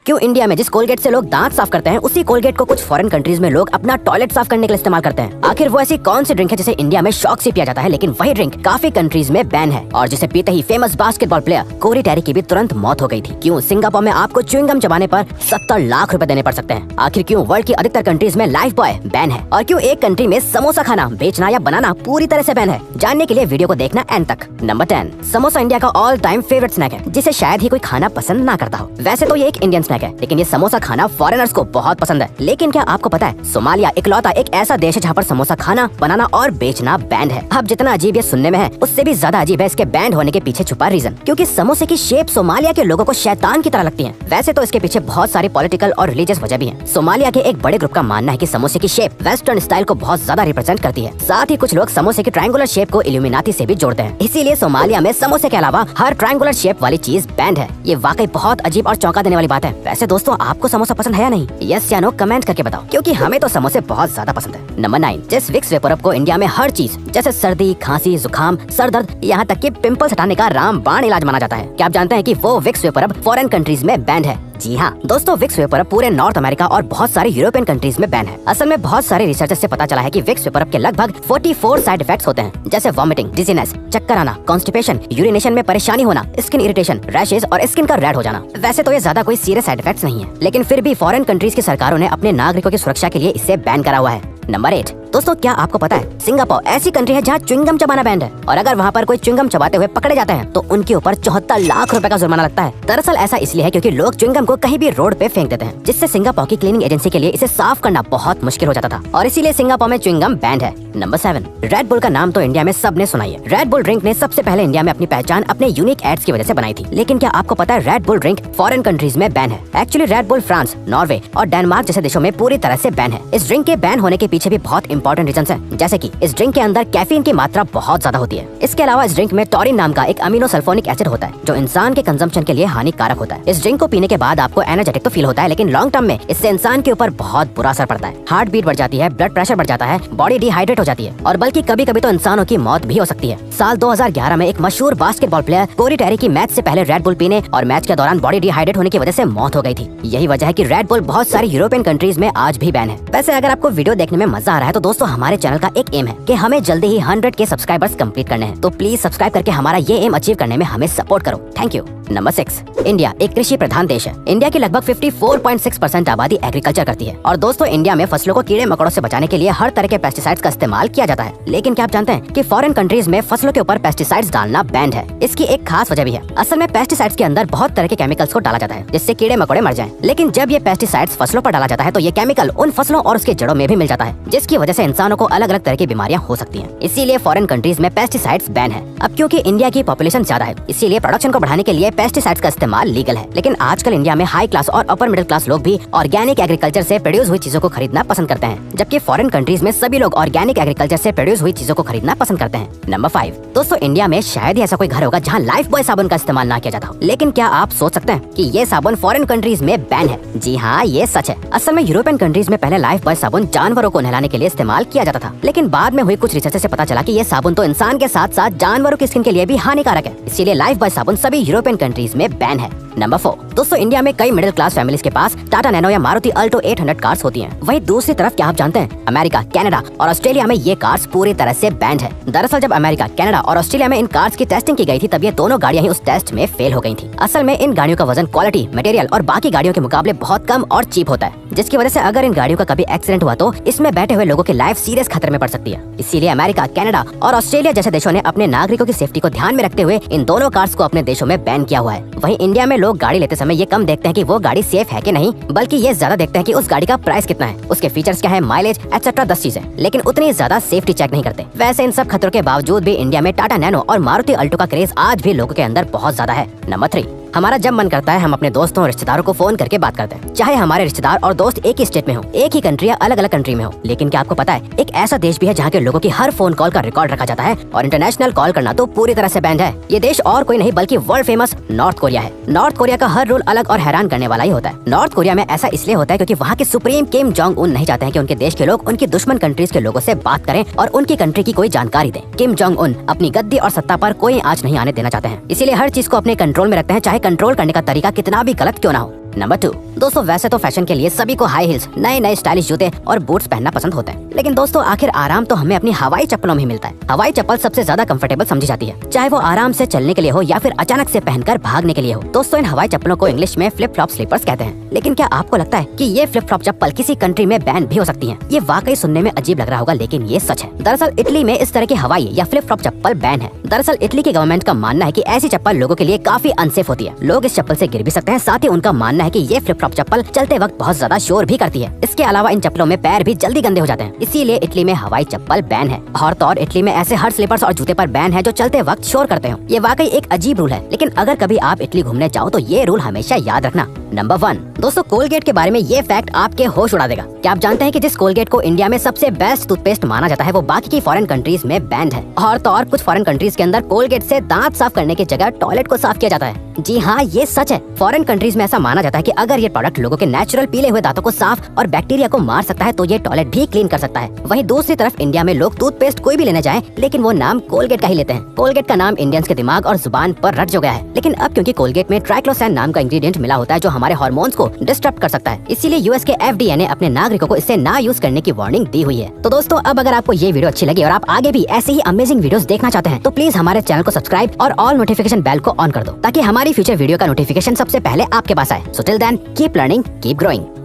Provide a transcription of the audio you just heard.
क्यों इंडिया में जिस कोलगेट से लोग दांत साफ करते हैं उसी कोलगेट को कुछ फॉरेन कंट्रीज में लोग अपना टॉयलेट साफ करने के लिए इस्तेमाल करते हैं। आखिर वो ऐसी कौन सी ड्रिंक है जिसे इंडिया में शौक से पिया जाता है लेकिन वही ड्रिंक काफी कंट्रीज में बैन है और जिसे पीते ही फेमस बास्केटबॉल प्लेयर कोरी टेरी की भी तुरंत मौत हो गई थी। क्यों सिंगापुर में आपको च्युइंगम चबाने पर 70 लाख रुपए देने पड़ सकते हैं। आखिर क्यों वर्ल्ड की अधिकतर कंट्रीज में लाइफ बॉय बैन है और क्यों एक कंट्री में समोसा खाना, बेचना या बनाना पूरी तरह से बैन है। जानने के लिए वीडियो को देखना एंड तक। नंबर 10, समोसा इंडिया का ऑल टाइम फेवरेट स्नैक है जिसे शायद ही कोई खाना पसंद ना करता हो। वैसे तो ये एक इंडियन स्नैक है लेकिन ये समोसा खाना फॉरेनर्स को बहुत पसंद है। लेकिन क्या आपको पता है सोमालिया इकलौता एक ऐसा देश है जहाँ पर समोसा खाना, बनाना और बेचना बैंड है। अब जितना अजीब ये सुनने में है उससे भी ज्यादा अजीब है इसके बैंड होने के पीछे छुपा रीजन, क्योंकि समोसे की शेप सोमालिया के लोगों को शैतान की तरह लगती है। वैसे तो इसके पीछे बहुत सारी पॉलिटिकल और रिलीजियस वजह भी है। सोमालिया के एक बड़े ग्रुप का मानना है कि समोसे की शेप वेस्टर्न स्टाइल को बहुत ज्यादा रिप्रेजेंट करती है। साथ ही कुछ लोग समोसे की ट्रायंगुलर शेप को इल्यूमिनाती से भी जोड़ते हैं। इसीलिए सोमालिया में समोसे के अलावा हर ट्रायंगुलर शेप वाली चीज बैंड है। ये वाकई बहुत अजीब और चौंका देने वाली बात है। वैसे दोस्तों आपको समोसा पसंद है या नहीं? यस या नो कमेंट करके बताओ, क्योंकि हमें तो समोसे बहुत ज्यादा पसंद है। नंबर 9, जिस विक्स वेपोरब को इंडिया में हर चीज जैसे सर्दी, खांसी, जुकाम, सर दर्द, यहाँ तक कि पिंपल्स हटाने का रामबाण इलाज माना जाता है। क्या आप जानते हैं कि वो विक्स वेपोरब फॉरेन कंट्रीज में बैंड है? जी हाँ दोस्तों, विक्स वेपोरब पूरे नॉर्थ अमेरिका और बहुत सारे यूरोपियन कंट्रीज में बैन है। असल में बहुत सारे रिसर्चर्स से पता चला है कि विक्स वेपोरब के लगभग 44 साइड इफेक्ट्स होते हैं, जैसे वॉमिटिंग, डिजीनेस, चक्कर आना, कॉन्स्टिपेशन, यूरिनेशन में परेशानी होना, स्किन इरिटेशन, रैशेज और स्किन का रेड हो जाना। वैसे तो ये ज्यादा कोई सीरियस साइड इफेक्ट्स नहीं है, लेकिन फिर भी फॉरेन कंट्रीज की सरकारों ने अपने नागरिकों की सुरक्षा के लिए इसे बैन करा हुआ है। नंबर 8, दोस्तों क्या आपको पता है सिंगापुर ऐसी कंट्री है जहाँ च्युइंगम चबाना बैंड है और अगर वहाँ पर कोई च्युइंगम चबाते हुए पकड़े जाते हैं तो उनके ऊपर 74 लाख रुपए का जुर्माना लगता है। दरअसल ऐसा इसलिए है क्योंकि लोग च्युइंगम को कहीं भी रोड पे फेंक देते हैं, जिससे सिंगापुर की क्लीनिंग एजेंसी के लिए इसे साफ करना बहुत मुश्किल हो जाता था और इसीलिए सिंगापुर में च्युइंगम बैंड है। नंबर 7, रेड बुल का नाम तो इंडिया में सबने सुना है। रेड बुल ड्रिंक ने सबसे पहले इंडिया में अपनी पहचान अपने यूनिक एड्स की वजह से बनाई थी। लेकिन क्या आपको पता है red bull drink foreign countries में बैन है? Actually red bull France, Norway और डेनमार्क जैसे देशों में पूरी तरह से बैन है। इस ड्रिंक के बैन होने के पीछे भी बहुत इंपॉर्टेंट रीजंस हैं, जैसे कि इस ड्रिंक के अंदर कैफीन की मात्रा बहुत ज्यादा होती है। इसके अलावा इस ड्रिंक में टॉरिन नाम का एक अमीनो सल्फोनिक एसिड होता है जो इंसान के कंजम्पशन के लिए हानिकारक होता है। इस ड्रिंक को पीने के बाद आपको एनर्जेटिक तो फील होता है, लेकिन लॉन्ग टर्म में इससे इंसान के ऊपर बहुत बुरा असर पड़ता है। हार्ट बीट बढ़ जाती है, ब्लड प्रेशर बढ़ जाता है, बॉडी डिहाइड्रेट हो जाती है और बल्कि कभी कभी तो इंसानों की मौत भी हो सकती है। साल 2011 में एक मशहूर बास्केटबॉल प्लेयर कोरी टेरी की मैच से पहले रेड बुल पीने और मैच के दौरान बॉडी डिहाइड्रेट होने की वजह से मौत हो गई थी। यही वजह है कि रेड बुल बहुत सारी यूरोपियन कंट्रीज में आज भी बैन है। वैसे अगर आपको वीडियो देखने में मजा आ रहा है तो दोस्तों हमारे चैनल का एक एम है कि हमें जल्दी ही 100 के सब्सक्राइबर्स कंप्लीट करने हैं, तो प्लीज सब्सक्राइब करके हमारा ये एम अचीव करने में हमें सपोर्ट करो। Thank you. नंबर 6, इंडिया एक कृषि प्रधान देश है। इंडिया की लगभग 54.6% आबादी एग्रीकल्चर करती है और दोस्तों इंडिया में फसलों को कीड़े मकोड़ों से बचाने के लिए हर तरह के पेस्टिसाइड्स का इस्तेमाल किया जाता है। लेकिन क्या आप जानते हैं कि फॉरेन कंट्रीज में फसलों के ऊपर पेस्टिसाइड्स डालना बैंड है? इसकी एक खास वजह भी है। असल में पेस्टिसाइड्स के अंदर बहुत तरह के केमिकल्स को डाला जाता है जिससे कीड़े मकोड़े मर जाएं। लेकिन जब ये पेस्टिसाइड्स फसलों पर डाला जाता है तो ये केमिकल उन फसलों और उसके जड़ों में भी मिल जाता है, जिसकी वजह से इंसानों को अलग अलग तरह की बीमारियां हो सकती हैं। इसीलिए फॉरेन कंट्रीज में पेस्टिसाइड्स बैन है। अब क्योंकि इंडिया की पॉपुलेशन ज्यादा है इसीलिए प्रोडक्शन को बढ़ाने के लिए पेस्टिसाइड्स का इस्तेमाल लीगल है। लेकिन आजकल इंडिया में हाई क्लास और अपर मिडिल क्लास लोग भी ऑर्गेनिक एग्रीकल्चर से प्रोड्यूस हुई चीजों को खरीदना पसंद करते हैं, जबकि फॉरेन कंट्रीज में सभी लोग ऑर्गेनिक एग्रीकल्चर से प्रोड्यूस हुई चीजों को खरीदना पसंद करते हैं। नंबर 5, दोस्तों इंडिया में शायद ही ऐसा कोई घर होगा जहाँ लाइफ बॉय साबुन का इस्तेमाल ना किया जाता हो। लेकिन क्या आप सोच सकते हैं कि ये साबुन फॉरेन कंट्रीज में बैन है? जी हाँ, ये सच है। असल में यूरोपियन कंट्रीज में पहले लाइफ बॉय साबुन जानवरों को नहलाने के लिए इस्तेमाल किया जाता था, लेकिन बाद में हुई कुछ रिसर्च से पता चला कि ये साबुन तो इंसान के साथ साथ जानवरों की स्किन के लिए भी हानिकारक है। इसीलिए लाइफ बॉय साबुन सभी यूरोपियन कंट्रीज में बैन है। नंबर 4, दोस्तों इंडिया में कई मिडिल क्लास फैमिलीज के पास टाटा नैनो या मारुति अल्टो 800 कार्स होती हैं। वहीं दूसरी तरफ क्या आप जानते हैं अमेरिका, कनाडा और ऑस्ट्रेलिया में ये कार्स पूरी तरह से बैंड है। दरअसल जब अमेरिका, कनाडा और ऑस्ट्रेलिया में इन कार्स की टेस्टिंग की गई थी तब ये दोनों गाड़ियां ही उस टेस्ट में फेल हो गई थी। असल में इन गाड़ियों का वजन, क्वालिटी, मटेरियल और बाकी गाड़ियों के मुकाबले बहुत कम और चीप होता है, जिसकी वजह से अगर इन गाड़ियों का कभी एक्सीडेंट हुआ तो इसमें बैठे हुए लोगों की लाइफ सीरियस खतरे में पड़ सकती है। इसीलिए अमेरिका, कनाडा और ऑस्ट्रेलिया जैसे देशों ने अपने नागरिकों की सेफ्टी को ध्यान में रखते हुए इन दोनों कार्स को अपने देशों में बैन किया हुआ है। वहीं इंडिया में लोग गाड़ी लेते समय ये कम देखते हैं कि वो गाड़ी सेफ है कि नहीं, बल्कि ये ज्यादा देखते हैं कि उस गाड़ी का प्राइस कितना है, उसके फीचर्स क्या है, माइलेज एक्सेट्रा 10 चीजें, लेकिन उतनी ज्यादा सेफ्टी चेक नहीं करते। वैसे इन सब खतरों के बावजूद भी इंडिया में टाटा नैनो और मारुति अल्टो का क्रेज आज भी लोगों के अंदर बहुत ज्यादा है। नंबर 3, हमारा जब मन करता है हम अपने दोस्तों और रिश्तेदारों को फोन करके बात करते हैं, चाहे हमारे रिश्तेदार और दोस्त एक ही स्टेट में हो, एक ही कंट्री या अलग अलग कंट्री में हो। लेकिन क्या आपको पता है एक ऐसा देश भी है जहाँ के लोगों की हर फोन कॉल का रिकॉर्ड रखा जाता है और इंटरनेशनल कॉल करना तो पूरी तरह से बैंड है। ये देश और कोई नहीं बल्कि वर्ल्ड फेमस नॉर्थ कोरिया है। नॉर्थ कोरिया का हर रूल अलग और हैरान करने वाला ही होता है। नॉर्थ कोरिया में ऐसा इसलिए होता है क्योंकि वहाँ के सुप्रीम किम जोंग उन नहीं चाहते हैं कि उनके देश के लोग उनकी दुश्मन कंट्रीज के लोगों से बात करें और उनकी कंट्री की कोई जानकारी दें। किम जोंग उन अपनी गद्दी और सत्ता पर कोई आंच नहीं आने देना चाहते हैं, इसीलिए हर चीज को अपने कंट्रोल में रखते हैं, चाहे कंट्रोल करने का तरीका कितना भी गलत क्यों ना हो। नंबर 2, दोस्तों वैसे तो फैशन के लिए सभी को हाई हील्स, नए नए स्टाइलिश जूते और बूट्स पहनना पसंद होते हैं, लेकिन दोस्तों आखिर आराम तो हमें अपनी हवाई चप्पलों में ही मिलता है। हवाई चप्पल सबसे ज्यादा कंफर्टेबल समझी जाती है, चाहे वो आराम से चलने के लिए हो या फिर अचानक से पहनकर भागने के लिए हो। दोस्तों इन हवाई चप्पलों को इंग्लिश में फ्लिप फ्लॉप स्लीपर्स कहते हैं। लेकिन क्या आपको लगता है कि ये फ्लिप फ्लॉप चप्पल किसी कंट्री में बैन भी हो सकती है? ये वाकई सुनने में अजीब लग रहा होगा, लेकिन ये सच है। दरअसल इटली में इस तरह की हवाई या फ्लिप फ्लॉप चप्पल बैन है। दरअसल इटली की गवर्नमेंट का मानना है कि ऐसी चप्पल लोगों के लिए काफी अनसेफ होती है, लोग इस चप्पल से गिर भी सकते हैं। साथ ही उनका मानना है कि ये फ्लिप फ्लॉप चप्पल चलते वक्त बहुत ज्यादा शोर भी करती है। इसके अलावा इन चप्पलों में पैर भी जल्दी गंदे हो जाते हैं, इसीलिए इटली में हवाई चप्पल बैन है। और तो और इटली में ऐसे हर स्लीपर्स और जूते पर बैन है जो चलते वक्त शोर करते हो। ये वाकई एक अजीब रूल है, लेकिन अगर कभी आप इटली घूमने जाओ तो ये रूल हमेशा याद रखना। नंबर 1, दोस्तों कोलगेट के बारे में ये फैक्ट आपके होश उड़ा देगा। क्या आप जानते हैं कि जिस कोलगेट को इंडिया में सबसे बेस्ट टूथपेस्ट माना जाता है वो बाकी की फॉरेन कंट्रीज में बैंड है। और तो और कुछ फॉरेन कंट्रीज के अंदर कोलगेट से दांत साफ करने की जगह टॉयलेट को साफ किया जाता है। जी हाँ, ये सच है। फॉरेन कंट्रीज में ऐसा माना जाता है कि अगर ये प्रोडक्ट लोगों के नेचुरल पीले हुए दांतों को साफ और बैक्टीरिया को मार सकता है तो ये टॉयलेट भी क्लीन कर सकता है। वहीं दूसरी तरफ इंडिया में लोग टूथपेस्ट कोई भी लेने जाएं, लेकिन वो नाम कोलगेट का ही लेते हैं। कोलगेट का नाम इंडियंस के दिमाग और जुबान पर रट जो गया है, लेकिन अब क्योंकि कोलगेट में ट्राइक्लोसैन नाम का इंग्रेडिएंट मिला होता है जो हमारे हार्मोन्स को डिस्टर्ब कर सकता है, इसीलिए यूएस के FDA ने अपने नागरिकों को इससे ना यूज करने की वार्निंग दी हुई है। तो दोस्तों अब अगर आपको ये वीडियो अच्छी लगी और आप आगे भी ऐसे ही अमेजिंग वीडियोस देखना चाहते हैं तो प्लीज हमारे चैनल को सब्सक्राइब और ऑल नोटिफिकेशन बेल को ऑन कर दो ताकि हमारी फ्यूचर वीडियो का नोटिफिकेशन सबसे पहले आपके पास आए। So till then keep learning, keep growing.